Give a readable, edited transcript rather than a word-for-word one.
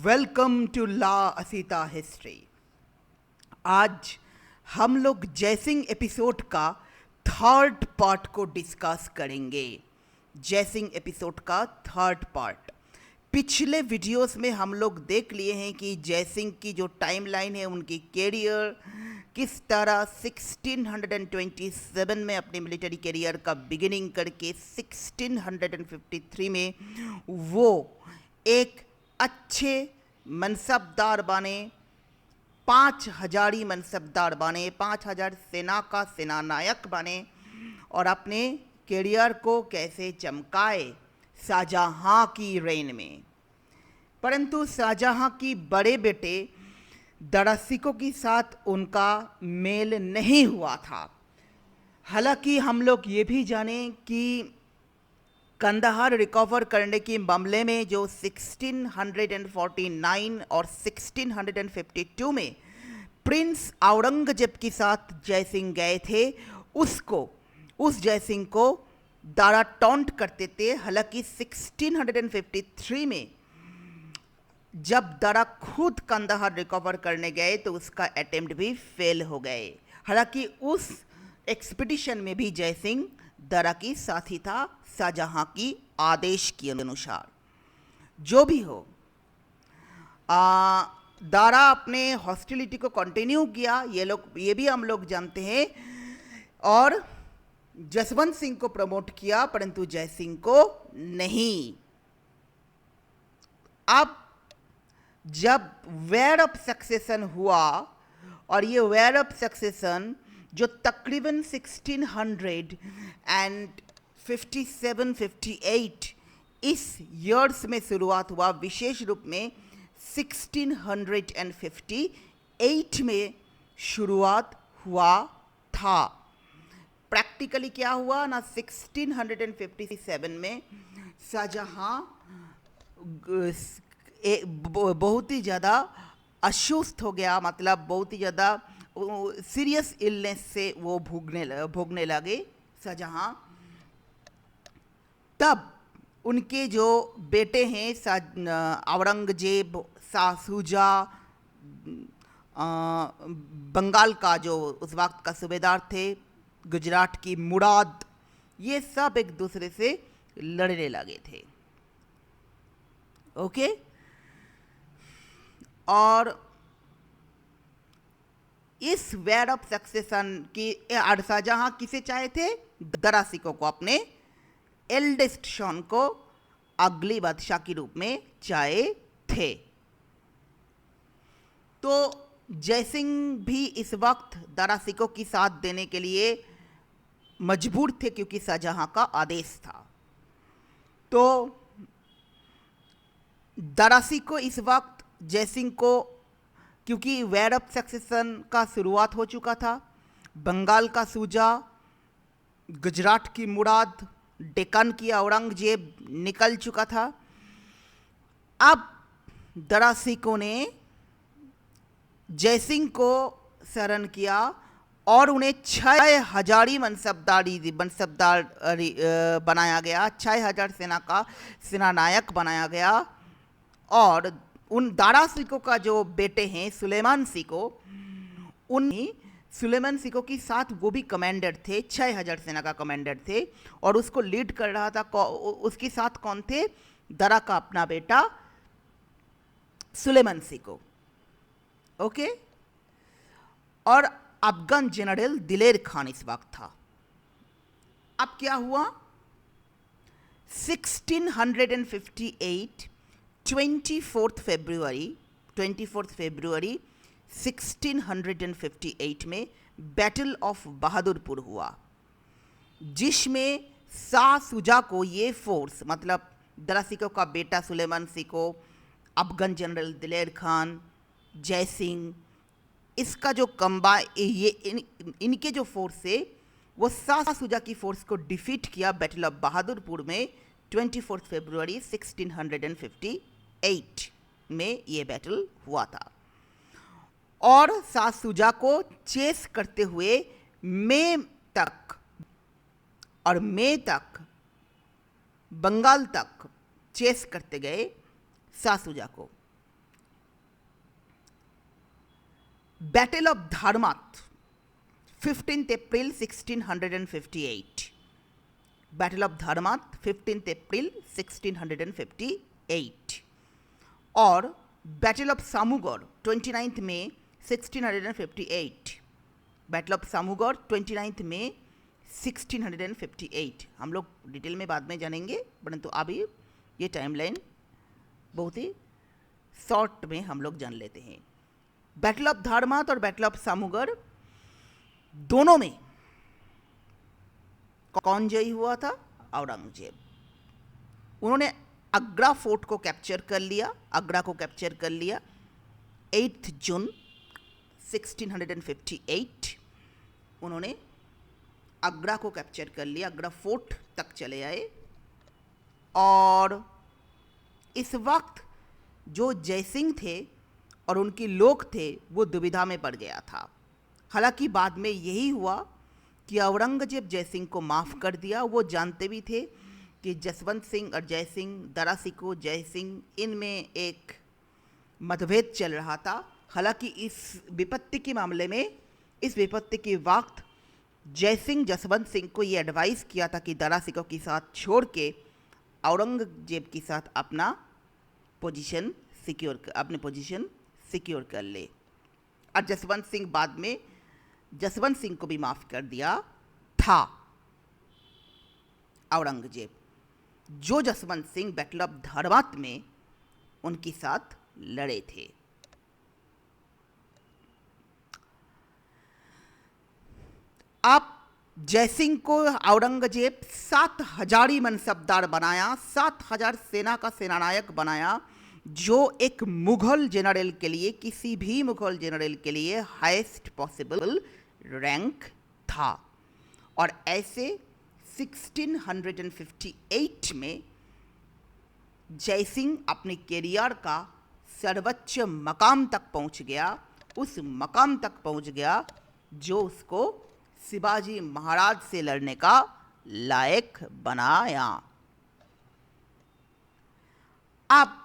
Welcome to ला असीता history. आज हम लोग जयसिंह एपिसोड का थर्ड पार्ट को डिस्कस करेंगे। जयसिंह एपिसोड का थर्ड पार्ट। पिछले वीडियोस में हम लोग देख लिए हैं कि जयसिंह की जो टाइमलाइन है, उनकी कैरियर किस तरह 1627 में अपने मिलिट्री कैरियर का बिगिनिंग करके 1653 में वो एक अच्छे मनसबदार बने, 5000 मनसबदार बने, 5000 सेना का सेनानायक बने और अपने कैरियर को कैसे चमकाए शाहजहां की रेन में। परंतु शाहजहां की बड़े बेटे दरासिको के साथ उनका मेल नहीं हुआ था। हालांकि हम लोग ये भी जाने कि कंदहार रिकवर करने के मामले में जो 1649 और 1652 में प्रिंस औरंगजेब के साथ जयसिंह गए थे, उस जयसिंह को दारा टॉन्ट करते थे। हालांकि 1653 में जब दारा खुद कंदहार रिकवर करने गए तो उसका अटेम्प्ट भी फेल हो गए। हालांकि उस एक्सपीडिशन में भी जयसिंह दारा की साथी था, शाहजहां की आदेश के अनुसार। जो भी हो, दारा अपने हॉस्टिलिटी को कंटिन्यू किया, ये भी हम लोग जानते हैं, और जसवंत सिंह को प्रमोट किया, परंतु जयसिंह को नहीं। अब जब वेयर ऑफ सक्सेशन हुआ, और ये वेयर ऑफ सक्सेशन जो तकरीबन 1657-58 इस ईयर्स में शुरुआत हुआ, विशेष रूप में 1658 में शुरुआत हुआ था। प्रैक्टिकली क्या हुआ ना, 1657 में शाहजहां बहुत ही ज़्यादा असुस्थ हो गया, मतलब बहुत ही ज़्यादा सीरियस इलनेस से वो भोगने लगे शाहजहां। तब उनके जो बेटे हैं औरंगजेब, शाह शुजा, बंगाल का जो उस वक्त का सूबेदार थे, गुजरात की मुराद, ये सब एक दूसरे से लड़ने लगे थे। ओके। और इस वेयर ऑफ सक्सेशन की शाहजहां किसे चाहे थे? दरासिको को, अपने एल्डेस्ट सन को अगली बादशाह के रूप में चाहे थे। तो जयसिंह भी इस वक्त दरासिको की साथ देने के लिए मजबूर थे, क्योंकि शाहजहां का आदेश था। तो दरासिको इस वक्त जयसिंह को, क्योंकि वेयर ऑफ सक्सेशन का शुरुआत हो चुका था, बंगाल का सूजा, गुजरात की मुराद, डेक्कन की औरंगजेब निकल चुका था। अब दरासिको ने जयसिंह को शरण किया और उन्हें 6000 मनसबदार बनाया गया, 6000 सेना का सेनानायक बनाया गया। और उन दारासिको का जो बेटे हैं सुलेमान सिको के साथ वो भी कमांडर थे, 6000 सेना का कमांडर थे, और उसको लीड कर रहा था। उसके साथ कौन थे? दारा का अपना बेटा सुलेमान सिको। ओके। और अफगान जनरल दिलेर खान इस वक्त था। अब क्या हुआ? 1658 24 फरवरी 1658 में बैटल ऑफ बहादुरपुर हुआ, जिसमें शाह शुजा को ये फोर्स, मतलब दरासिको का बेटा सुलेमान सिको, अफगान जनरल दिलेर खान, जयसिंह, इसका जो इनके जो फोर्स है वो शाह शुजा की फोर्स को डिफीट किया बैटल ऑफ बहादुरपुर में 24 फरवरी 1658 में ये बैटल हुआ था। और शाह शुजा को चेस करते हुए मई तक बंगाल तक चेस करते गए शाह शुजा को। बैटल ऑफ धर्मात 15th अप्रैल 1658, बैटल ऑफ धर्मात 15th अप्रैल 1658, और बैटल ऑफ सामूगढ़ 29th मई 1658, बैटल ऑफ सामूगढ़ 29th मई 1658। हम लोग डिटेल में बाद में जानेंगे, परंतु अभी ये टाइमलाइन बहुत ही शॉर्ट में हम लोग जान लेते हैं। बैटल ऑफ धर्मात और बैटल ऑफ सामूगढ़ दोनों में कौन जयी हुआ था? औरंगजेब। उन्होंने आगरा फोर्ट को कैप्चर कर लिया, आगरा को कैप्चर कर लिया 8 जून 1658। उन्होंने आगरा को कैप्चर कर लिया, आगरा फोर्ट तक चले आए, और इस वक्त जो जयसिंह थे और उनके लोग थे वो दुविधा में पड़ गया था। हालांकि बाद में यही हुआ कि औरंगजेब जयसिंह को माफ़ कर दिया। वो जानते भी थे कि जसवंत सिंह और जयसिंह, दारा सिकोह, जयसिंह, इनमें एक मतभेद चल रहा था। हालांकि इस विपत्ति के मामले में, इस विपत्ति के वक्त जयसिंह जसवंत सिंह को ये एडवाइस किया था कि दारा सिकोह के साथ छोड़ के औरंगजेब के साथ अपनी पोजीशन सिक्योर कर ले। और जसवंत सिंह बाद में जसवंत सिंह को भी माफ़ कर दिया था औरंगजेब, जो जसवंत सिंह बैटल ऑफ धर्मात में उनके साथ लड़े थे। अब जयसिंह को औरंगजेब 7,000 मनसबदार बनाया, 7,000 सेना का सेनानायक बनाया, जो एक मुगल जनरल के लिए, किसी भी मुगल जनरल के लिए हाईएस्ट पॉसिबल रैंक था। और ऐसे 1658 में जयसिंह अपने कैरियर का सर्वोच्च मकाम तक पहुंच गया, उस मकाम तक पहुंच गया जो उसको शिवाजी महाराज से लड़ने का लायक बनाया। अब